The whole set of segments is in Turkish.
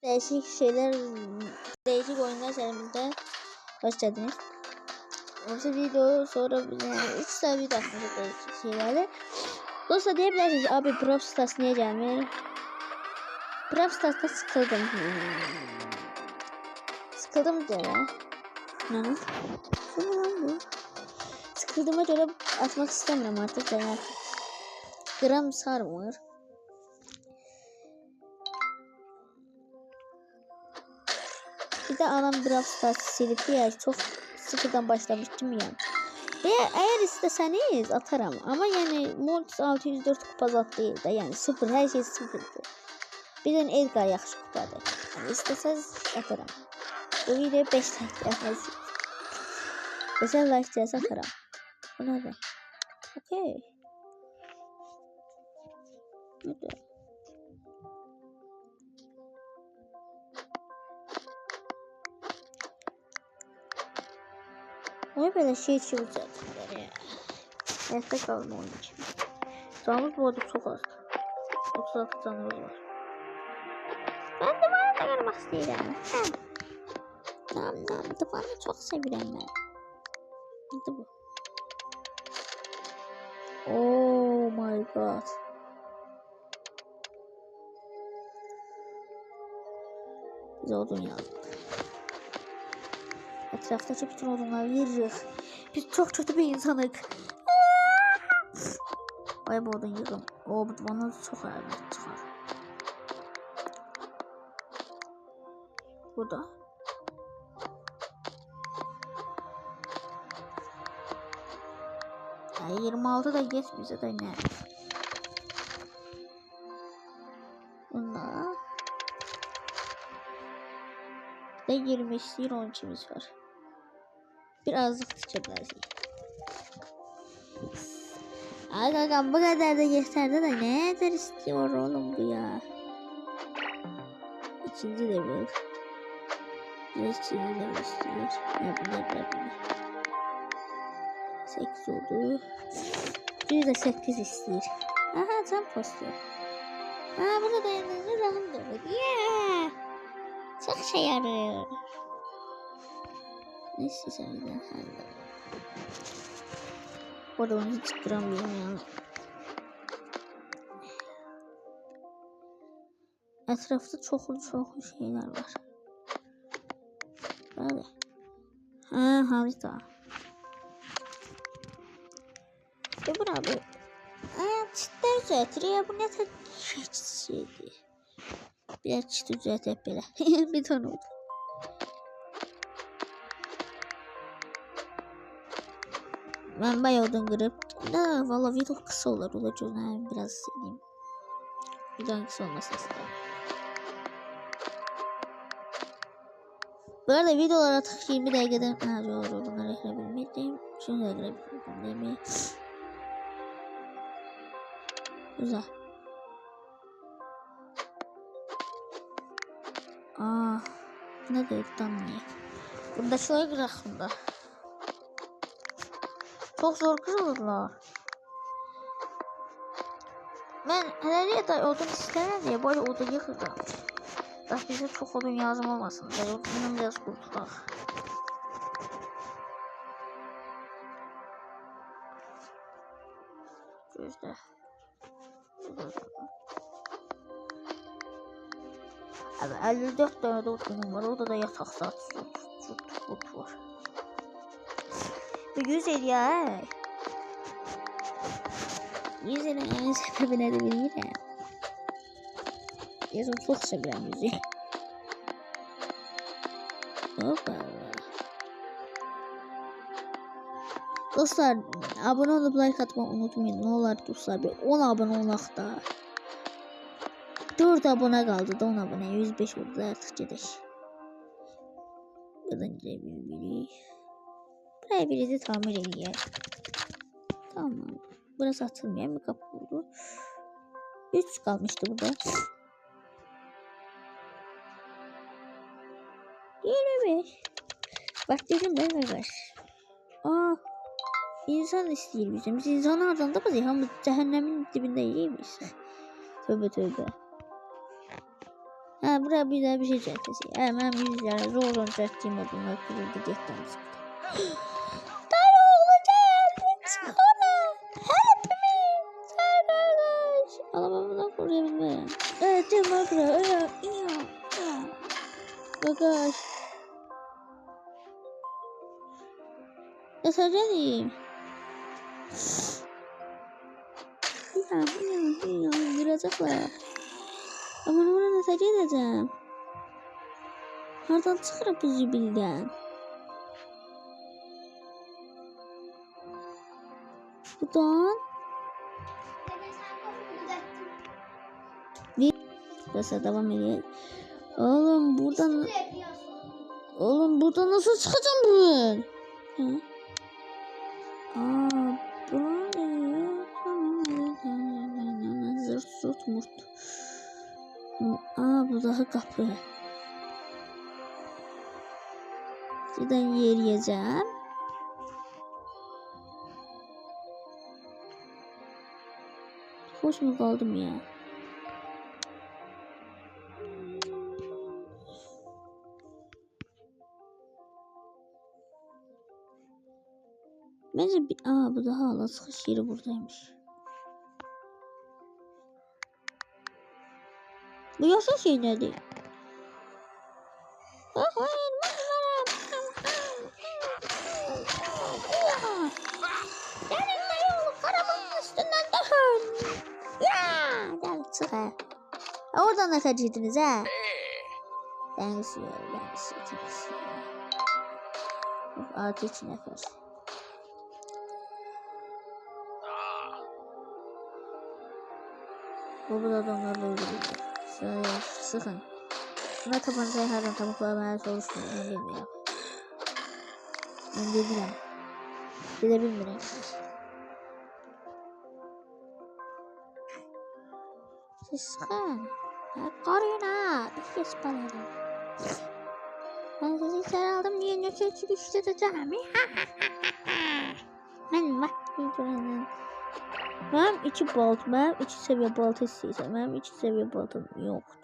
Değişik şeyler, değişik oyunlar serimizde hoş geldiniz. Yoksa video sonra yani 3 saat video atmışız değişik şeylerle. Dostlar diyebilirsiniz abi Brawl Stars niye gelmiyor? Brawl Stars'ta sıkıldım. Sıkıldım diye. Ne? Sıkıldığıma göre atmak istemiyorum artık. Yani gram sarmıyor. Bir de anam Brawl Stars silip ya çok sıfırdan başlamıştım ya. Ve eğer isteseniz atarım ama yani Mortis 604 kupa zat değil de yani sıfır, her şey sıfırdı. Bir de Edgar yaxşı kupadır. Yani isteseniz atarım. Bu video 5 like yapmaz. 5 like deyəsə atarım. Bu nədir? Okey. Nədir? Oy belə şey çıkacaqlar ya. Hayatta qalın oyun için. Canımız bu arada çok az. 36 canımız var. Ben de bana da görmek istəyirəm. Nam divanı çok sevirəm mən. Nədir bu? Oh my god. Biz odun yazdık. Etraftaki bütün odunları yeririk. Biz çok kötü bir insanık. Ay bu odun yığım. O bu divanı çok əlbət çıxar. Burada. Ya 26 da geçmeyecek de ne? Bunlar. Ve 25 lira 12'miz var. Birazcık tükebiliriz. Arkadaşlar bu kadar da yeterli de ne eder istiyor oğlum bu ya. İkinci de bir. İkinci de bir istiyor. Yapın. 8 oldu. Bir de 8 istiyor. Aha can postu. Aa burada dayanınca rahım durdu. Yeah. Çok şey yarıyor. Ne istiyorsan orada onu hiç kıramıyorum yani. Etrafta çok şeyler var. Böyle. Harita. Ve bu abi. Çitler düzeltir bu ne kadar şeydi. Bir çit düzelt hep böyle. Bir tane oldu. Ben bayağı odun kırıp da valla video kısa olur olacağını biraz sileyim. Videonun kısa olması istedim. Bu arada videolar artık 20 dakikadan doğru bunları ekleyebilmeliyim. Şunu da ekleyebilirim değil mi? Güzel. Ne de tanımıyor. Bunda şöyle bırakımda. Çok zor kırılırlar. Ben herhalde da odun istemem diye böyle odun yıkırdım. Da bize çok odun yazım olmasın. Odunun biraz kurtulak. Gözde. Abi 54 tane de odunum var. Orada da yatak saat süt var. Bu 100 el ya. 100 elin en sebebi ne de bilirəm. Yazım çok sevirəm 100 el. Hoppa. Dostlar abone olup like atmayı unutmayın. Ne olar dostlar bir 10 abone olaq da. 4 abone kaldı da 10 abone 105 oldu artık gideş. Buradan gidelim. Buraya birisi tamir ediyor. Tamam. Burası açılmayan bir kapı oldu. 3 kalmıştı burada. 25. Bak dedim ben var. İnsan istiyor bizim. Biz insanlardan da biz cehennemin dibinde yiyiz. Tövbe. Ha buraya bir daha bir şey çekeceğiz. Hemen yüzlere zor çektiğim odunlar kırıldı gitti. Dayı oğlu geldi. Çıkara. Help me. Kardeş. Alamamdan koruyabilmem. Evet canım arkadaşlar. Bagaj. Yatacağım. Girecekler. Ama ona nasıl edeceğim? Hardan çıkarıp bu zibilden? Buradan. Burası devam ediyor. Oğlum buradan. Oğlum buradan nasıl çıkacağım bugün? Hı? Aa, buraya. Zırt zırt murt. Aa bu daha kapı. Şuradan yürüyeceğim. Hoş mu kaldım ya? Bence bir... Aa bu daha hala sıkış yeri buradaymış. Bu yaşlı şey nerede? Yanında yolu karabanın üstünden düşün. Ya gel çık ha. Oradan da kaçırdınız ha. Ben istiyorum. Artı için efendim. Bu adamlarla öldürüldü. Şöyle sıkın. Buna tabancayı her an tavuklar bana soruşmuyor. Ben bilmiyorum. Ben bilmiyorum. Bir de bilmiyorum. Siz sıkın. Koruyun ha. Bir kez balayım. Ben sizi içeri aldım diye nöbetçi düşüreceğim. Ben bak. Benim iki balta, benim iki seviye balta istiyorsan, benim iki seviye baltam yoktu.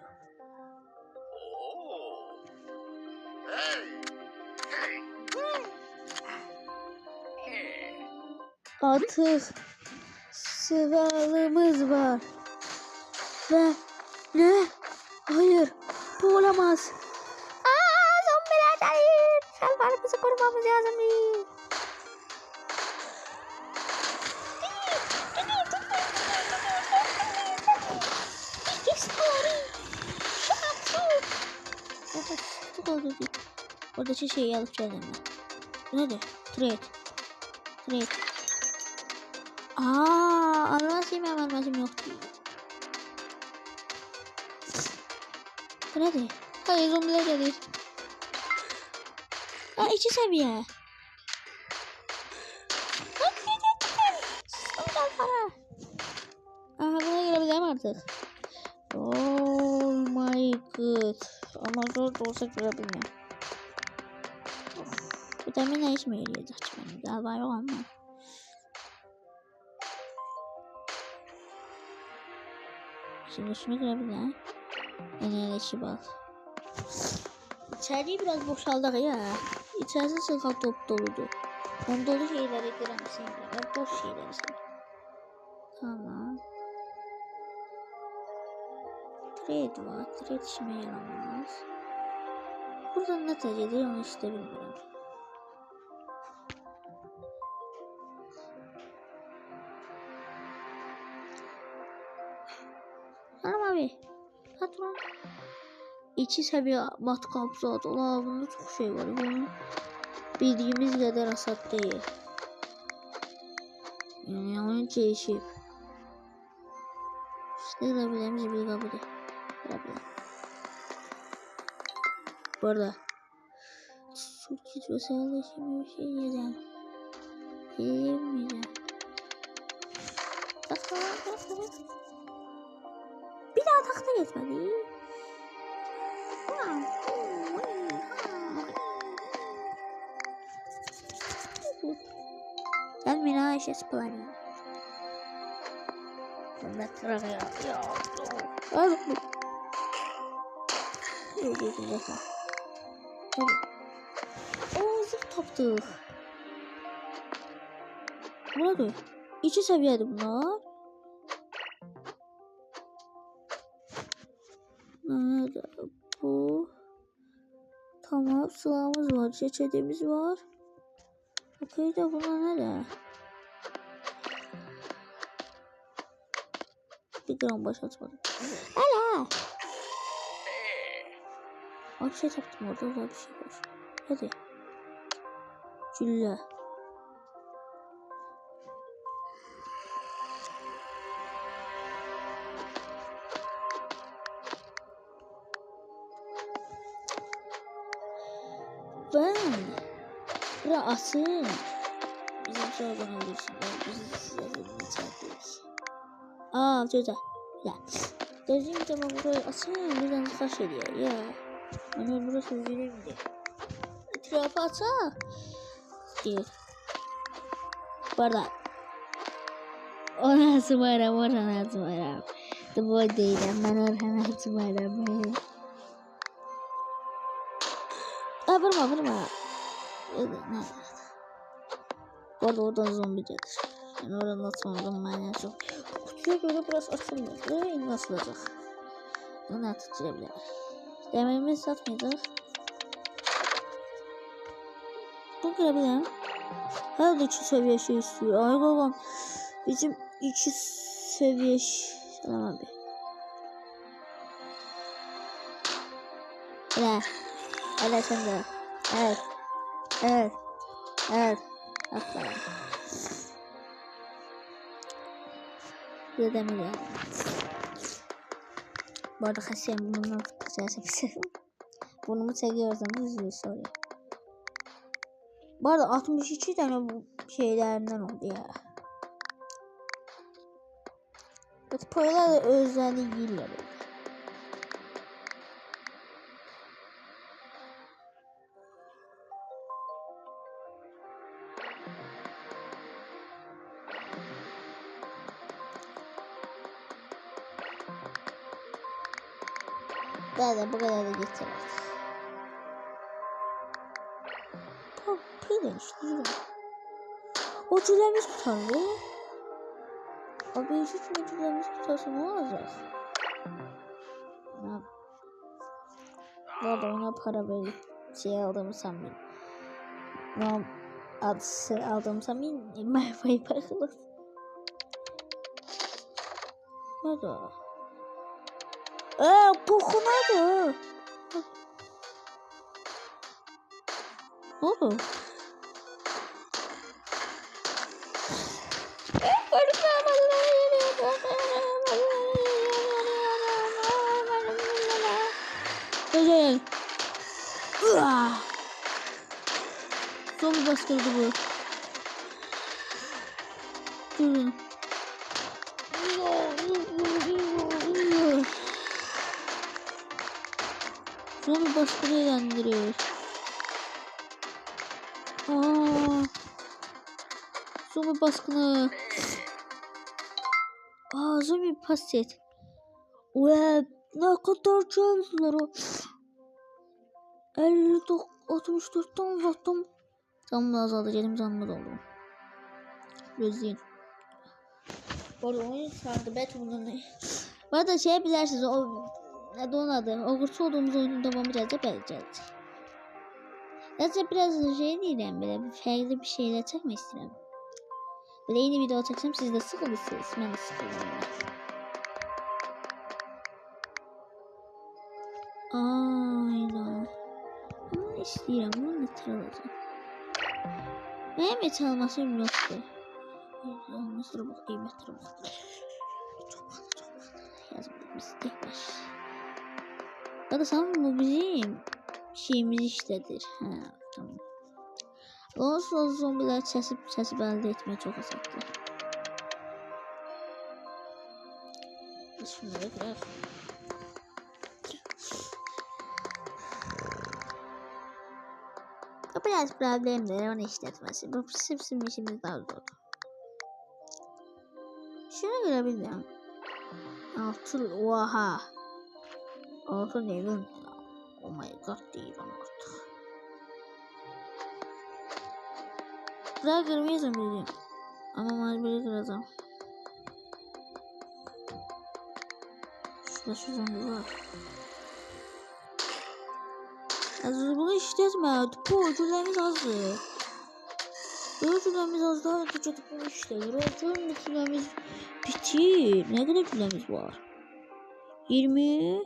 Artık silahımız var. Ve ne? Hayır, bu olamaz. Zombiler değil. Şalvarımızı korumamız lazım değil. Orada şeyi alıp geldim ben. Nerede? Trade. Almasım yoktu. Nerede? Hayır zombiler gelir. Aa 2 seviye. Aha buna girebilirim artık. Oh my god. Ama zor da olsa girebilirim. Vitamin ne işime yarayacak benim? Galiba yok ama. Şimdi şunu girebilirim. Enerji bak. İçeriği biraz boşaldık ya. İçerisi sırf top doludu. Ben dolu şeyleri giremezsin. Ben boş şeyleri seviyorum. Tamam. Trade var. Trade işime yaramaz. Buradan ne tercih ediyor onu işte bilmiyorum. Tamam abi. Patron. 2 seviye matkap zaten. Aa bunda çok şey var. Bunun bildiğimiz kadar hasat değil. Yani onun değişik. İşte girebileceğimiz bir kapıda. Girebilirim. Bu arada çok kötü vesaire şimdi bir şey yiyeceğim. Yiyemeyeceğim. Takla. Bir daha takla geçmedi. Ben mina işe splanıyorum. Ben de kırıyorum. Öldürdüm zaten. Hadi. Oo, zırh tapdık. Buna koy. 2 seviyede bunlar. Nerede bu? Tamam, silahımız var, çeçedimiz var. Okey de buna ne? Bir gram başlatmadım. Hala. Bir şey yaptım orada, bir şey var. Hadi. Cülle. Ben Rahatım. Bizim sorgun olursun. Bizi size çarpıyoruz. Çocuğa. Ya. Dediğim zaman burayı açayım. Birden kaç ediyor ya. Hani burası üzülüm diye. Etrafı aça. Diyor. Bardak. Ona sımarım. Ona sımarım. The boy değilim. Ben ona sımarım. Vurma. Ne? Bu arada oradan zombi gelir. Yani oradan atmadım ben en çok. Kutuya göre biraz açılmadı. Nasıl olacak? Bunu atacağım. Demirimizi satmayacağız. Bu görebilirim. Herhalde 2 seviye şey istiyor. Ay babam. Bizim 2 seviye Selam abi. Öyle sen de. Evet. Aferin. Bir de demir yani. Bu arada kasiyem bundan tutacağız hepsi. Burnumu çekiyorsanız üzülür soruyor. Bu arada 62 tane bu şeylerinden oldu ya. Paralar da özelliğiyle böyle. Daha bu kadar da getirir. Pardon işte. O cülemiz tutarlı. Abi hiç mi cülemiz tutarsa ne olacak? Bu arada ona para verip şey aldığımı sanmıyorum. Ne adı aldığımı sanmıyorum. Merhaba bakalım. Ne da? Dokunadı. Ne oldu? Güzel. Zombi bastırdı bu. Durun. Zombi bastırıyor yandırıyor. Zombi baskını. Zombi paset. Ve ne kadar çaldılar o. 64'ten uzattım. Canım da azaldı. Canım doldu. Gözleyin. Bu arada oyun sardı. Beton'un. Bu arada şey bilirsiniz. Ne de onun adı. Ogurtu olduğumuz oyunun devamı gelecek. Gelecek. Gerçi biraz şey değilim. Böyle farklı bir şeyler çekmek istiyorum. Böyle yeni video çeksem siz de sıkılırsınız. Ben de sıkılırım. Aynen. Bunu istiyorum. Bunu metal alacağım. Benim metal almasım yoktu. Mesela bak kıymetli bak. Çok fazla. Yazmadım biz tek baş. Ya da sanırım bu bizim şeyimiz işledir. Tamam. Olsun zombiler sesip elde etmeye çok azalttı. Şunları biraz. Biraz problemleri onu işletmesi. Bu bizim işimiz daha zor. Şunu görebilirim. Altın oha. Altın evim. Oh my god deyirəm artıq. Buraya qırmayacam dedim. Ama mecburi kıracağım. Şurada şu zombi var. Bunu işletmedi. Bu ödüllerimiz azdır. Ödüllerimiz az daha ötecek bunu işledir. Ödüllerimiz bitir. Ne kadar ödüllerimiz var? 20.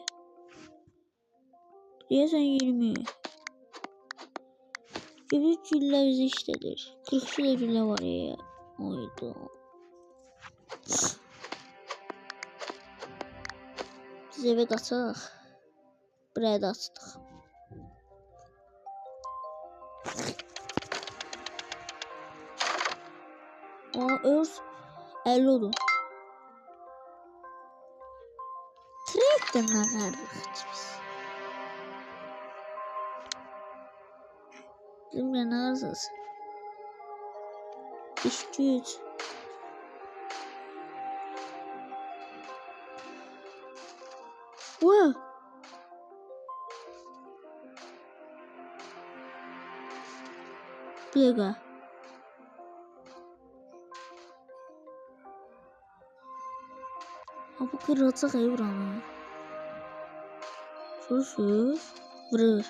Diyesen 20. Göbek ödüllerimiz işledir. 40 ödüller var ya. Oydu. Biz eve qaçaq. Buraya da açdıq. Örs 50 oldu. Trade'den nəqərdik biz. Bizimlə nə arzası? İş güc. Wow. Bir dakika. Bu kırılacak ya buranı. Şu vurur.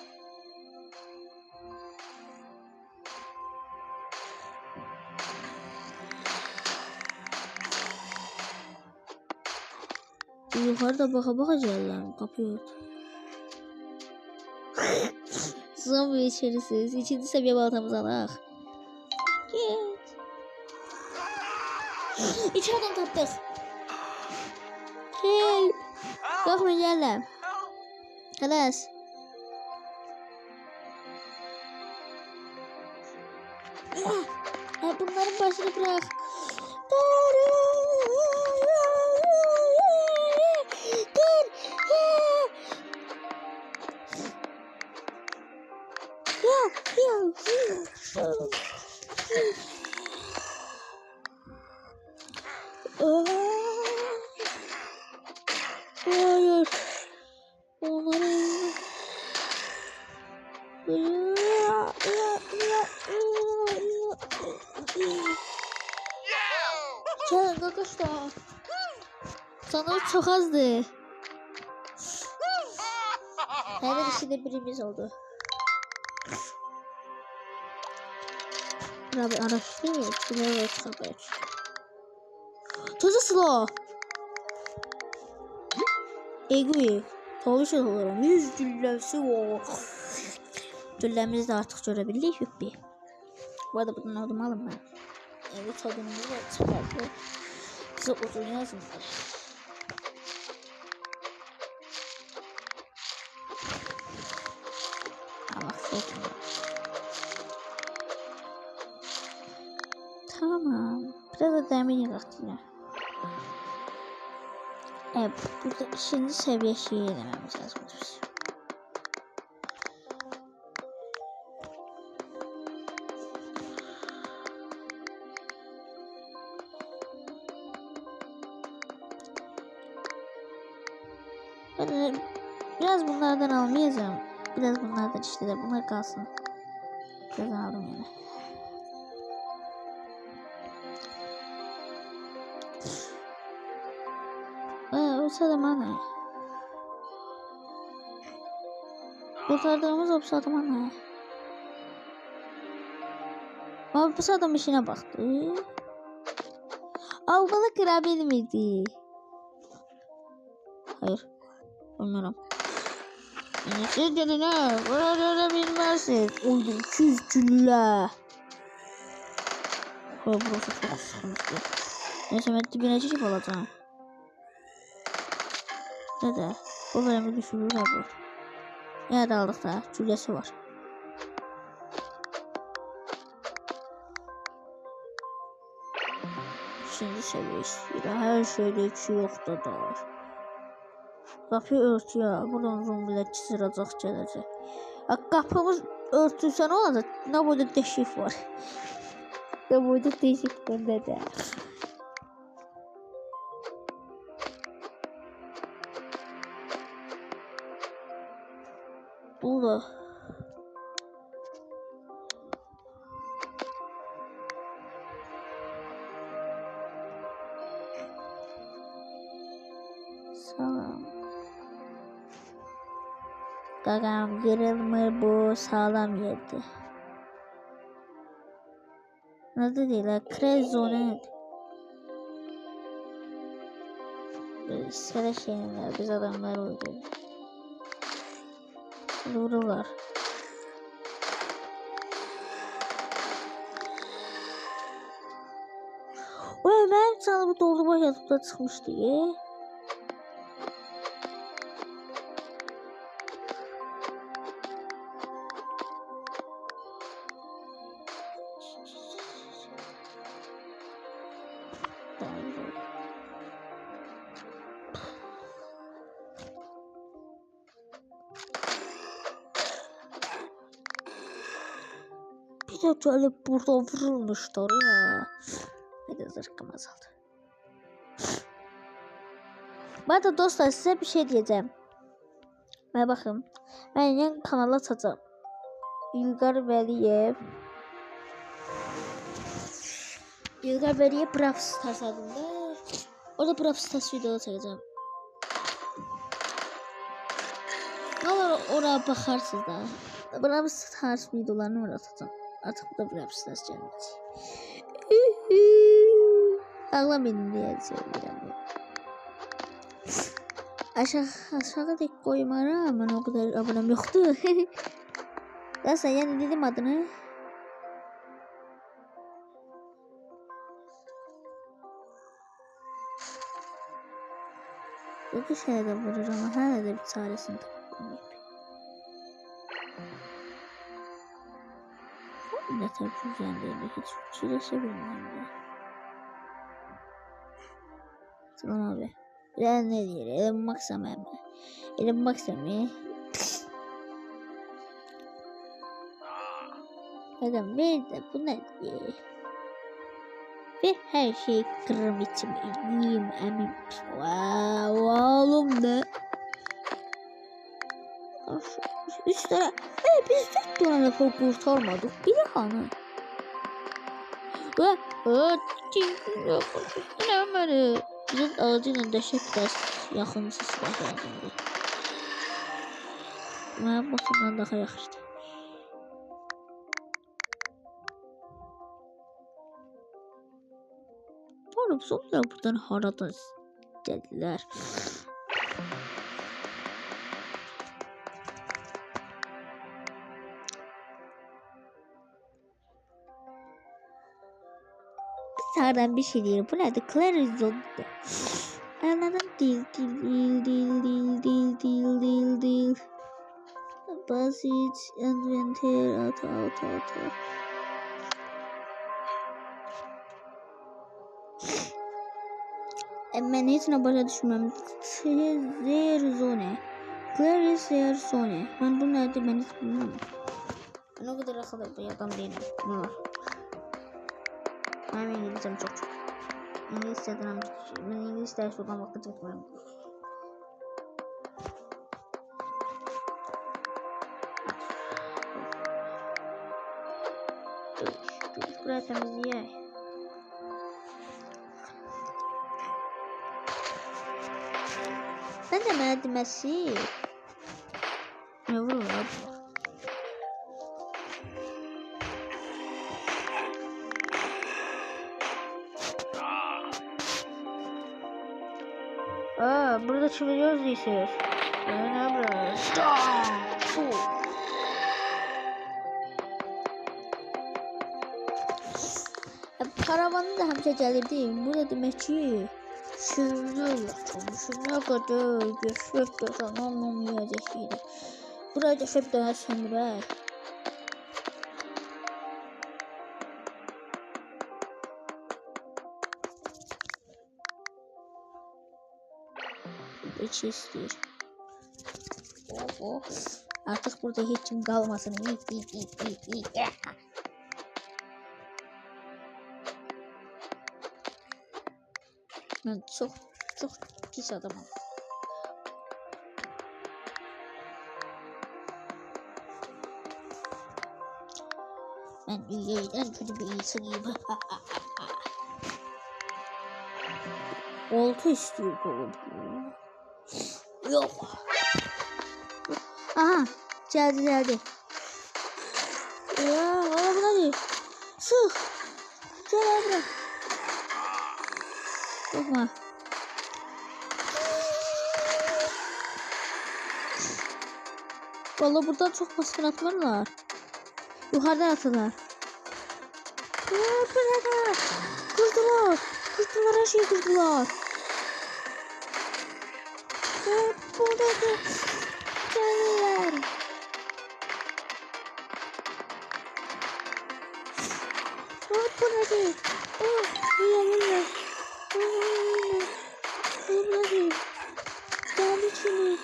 Yukarıda baka gelirler. Kapıyı ört. Zombi içerisiz. İkinci seviye baltamızı alaq. Git. İçeriden tapdıq. Hey. Bakma gelirler. Halas. Bunların başını bırak. Hayır. Onları Gel arkadaşlar. Sanırım çok azdı. Her ikisi birimiz oldu. Abi araştırmıyor. Şuraya çıkartıyoruz. Toza slow. Egui. Tavış olurum. 100 güllesi o. Güllerimizi de artık görebildik yükbi. Bu arada buradan adım alın ben. Evet adımımız da çıkardı. Bize uzun yazınlar. Allah çok. Tamam. Biraz da demir yarattı. Evet, burada ikinci seviye şeyi elememiz lazım. Ben biraz bunlardan almayacağım. Biraz bunlardan işte de bunlar kalsın. Biraz aldım yani. Olsa da bana. Kurtardığımız olsa da bana. Ama bu adam işine baktı. Albalı kırabiyeli miydi? Hayır. Bilmiyorum. Siz dedine burada bilmezsiniz. Oydu 200 gülle. Burası çok sıkıntı. Neyse ben dibine çekip alacağım. Dede. Bu bölümü düşürür ha bu. Nerede aldık da? Güllesi var. Şimdi seviye istiyor. Her şeyde 2 yok da var. Kapıyı ört ya. Buradan zombiler çiziracaq gələcək. Kapımız örtülsə nə olacaq? Ne burada deşik var. Ne burada deşik var dede. Bu da. Salam. Gagam kırılmır bu sağlam yerdi. Ne dediler? Krezone. İskele şeyler biz adamlar oldu. Vururlar. O benim sana bu doldurma yatıpta çıkmıştı ya. Bir de böyle burada vurulmuşlar ya. Hadi zırhım azaldı. Ben de dostlar size bir şey diyeceğim. Ve bakın. Ben yeni kanala atacağım. İlgar Veliyev. İlgar Veliyev Brawl Stars adında. Orada Brawl Stars videoları çekeceğim. Olur oraya bakarsınız da. Brawl Stars videolarını oraya atacağım. Artık bu da Brawl Stars gelmez. Ağlamayın diye söylüyorum. Aşağı tek koymara ama o kadar abonem yoktu. Neyse yani dedim adını. Bu şeyde vurur ama hala da bir çaresini tapamayıp. Ne tabi üzerinde hiç çileşebilmem de. Tamam abi. Ben ne diyor? Elim maksam hem. Elim maksam ya. Adam bir de bu ne diye. Ve her şey kırım içim iyiyim emin. Wow, oğlum ne? Üstüne biz 4 tane lafı kurtarmadık. Bir hanı. Ve ne böyle bizim ağacının döşek ders yakınsı silah yazıldı. Ben bakımdan daha yaxşıdır. Oğlum sonra buradan haradan dediler. Sağdan bir şey değil. Bu nerede? Clarizon'da. Anladım. Değil. Basit. Adventure. Auto. Ben hiç ne başa düşmem. Zerzone. Clarizone. Ben bu nerede? Ben hiç bilmem. Ben o kadar akıllı bir adam değilim. Ne var? Ben İngilizcem çok. İngilizceden ben İngiliz dersi olan vakit tutmuyorum. Buraya temizleyeyim. Ben de merdivensi. Ne vurur abi? Burada çeviriyoruz değilsiniz. Ne böyle? Karavanı da hemşe gelirdi. Burada demek ki sürüyorlar. Çalışın ne kadar göçüp dönen olmayacak şeydi. Buraya göçüp dönersen be. İçi istiyor. Oh. Artık burada hiç kim kalmasın. Ben çok pis adamım. Ben dünyanın en kötü bir insanıyım. Olta istiyor oğlum. Yok. Aha. Geldi. Ya oğlum hadi. Sık. Gel abi. Bakma. Vallahi buradan çok baskın atmalılar. Yukarıdan atırlar. Kırdılar. Kırdılar, her şeyi kırdılar. Burada da geldiler. Bu nedir? Yiyemiyor. Yiyemiyor. Geldi içine.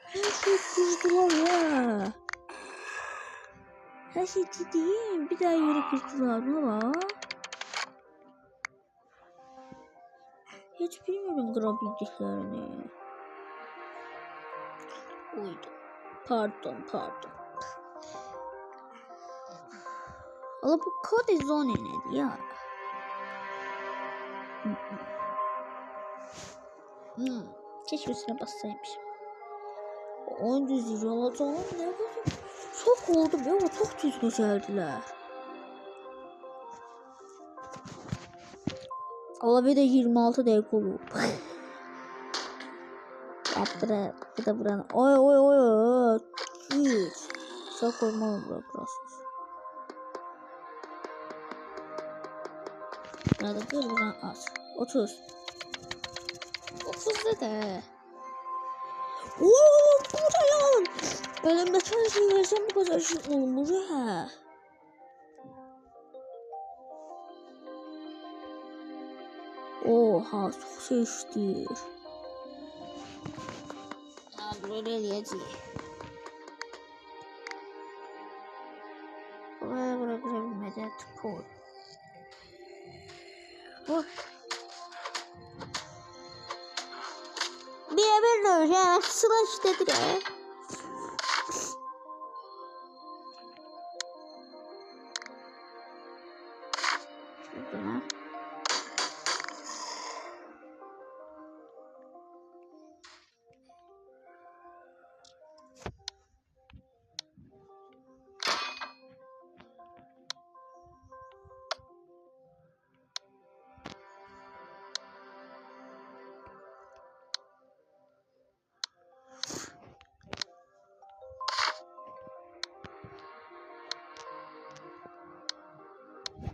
Her şeyi kırdılar ya. Her şey ciddiyim. Bir daha yeri kırdılar ama. Hiç bilmiyorum grabildiklerini. Uydu. Pardon. Allah bu kod zone nedir ya? Keşke üstüne bassaymışım. 10 düz alacağım. Ne kadar çok oldum ya, ama çok düz güzeldiler. Allah bir de 26 dakika olur. Bir de buranın. Oy. Düz. Çok olmalı burası. Burada bir buran az. 30 de. Ooo burayan. Elimde çalışmayı versem bu kadar şey olmuş ha. Oha çok seçtir. Böyle diyeceğim. Buraya bırakabilmeden koy. Bu. Bir döveceğim. Slash dedi ya. Şuradan.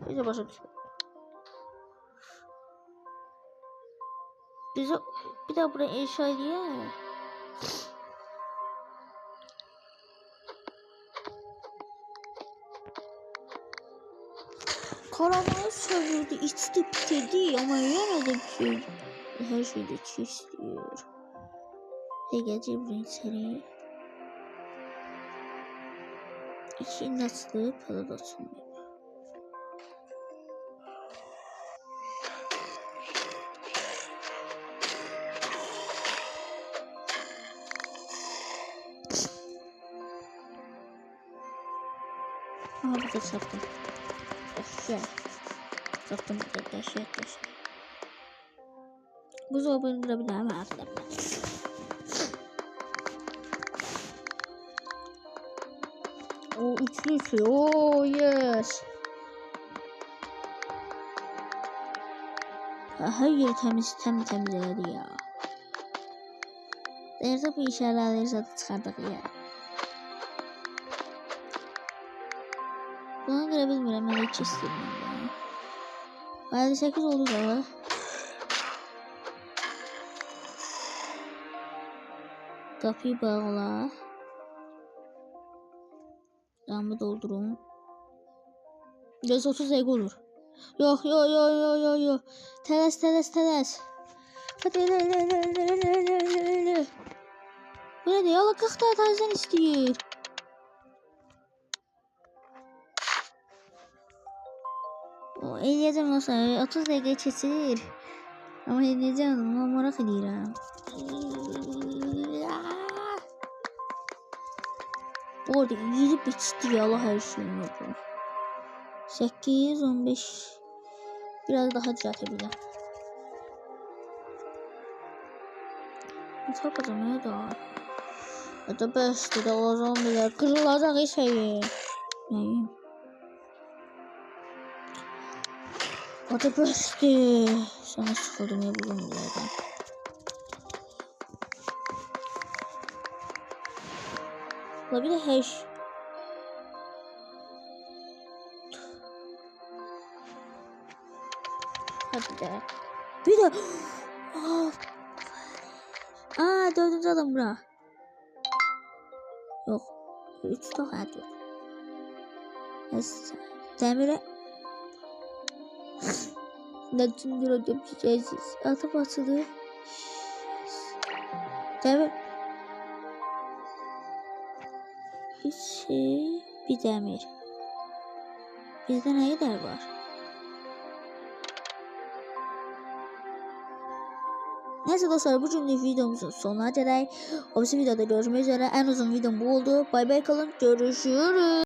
İyice başa düştü. Bize bir daha buraya inşa ediyor. Karavanı söylüyordu, içti bitirdi ama yine de şey, her şeyde istiyor. Gece buraya içeri. İki nasıl para da açılmıyor. Aha bir de sattım. Eşya. Sattım bir de eşya. Buzdolabını kırabilir ama atlarım. O üçlü. Oh yes. Her yeri temizledi ya. Nerede bu işaretleri zaten çıkardık ya. Bunu görebilmiyorum. Ben hiç istemiyorum ya. Bayağı 8 oldu da. Kapıyı bağla. Camı doldurun. 130 dakika olur. Yok. Teles. Hadi. Bu ne diyor? Allah 40 tane tarzan istiyor. O eleyeceğim olsa 30 dakika geçir. Ama eleyeceğim ama merak ediyorum. Bu arada iyi biçti ya Allah her şeyini yapıyor. 8, 15. Biraz daha düzeltebilirim. Çok kazanmaya da. Ya da 5'te de olacağım bile. Kırılacak şeyi. Neyim? O da 5'te. Sana sıkıldım ya bugün bunlardan. La bir de hash. Hadi de. Bir de. Of. Aa, 4. adam bura. Yok. 3 de hadi. Neyse. Demire. Neden bir hocam çiçeğsiz. Atıp açılıyor. Demir. Bir şey. Bir demir. Bizde ne kadar var? Neyse dostlar, bugünlük videomuzun sonuna kadar. O videoda görüşmek üzere. En uzun videom bu oldu. Bay bay kalın. Görüşürüz.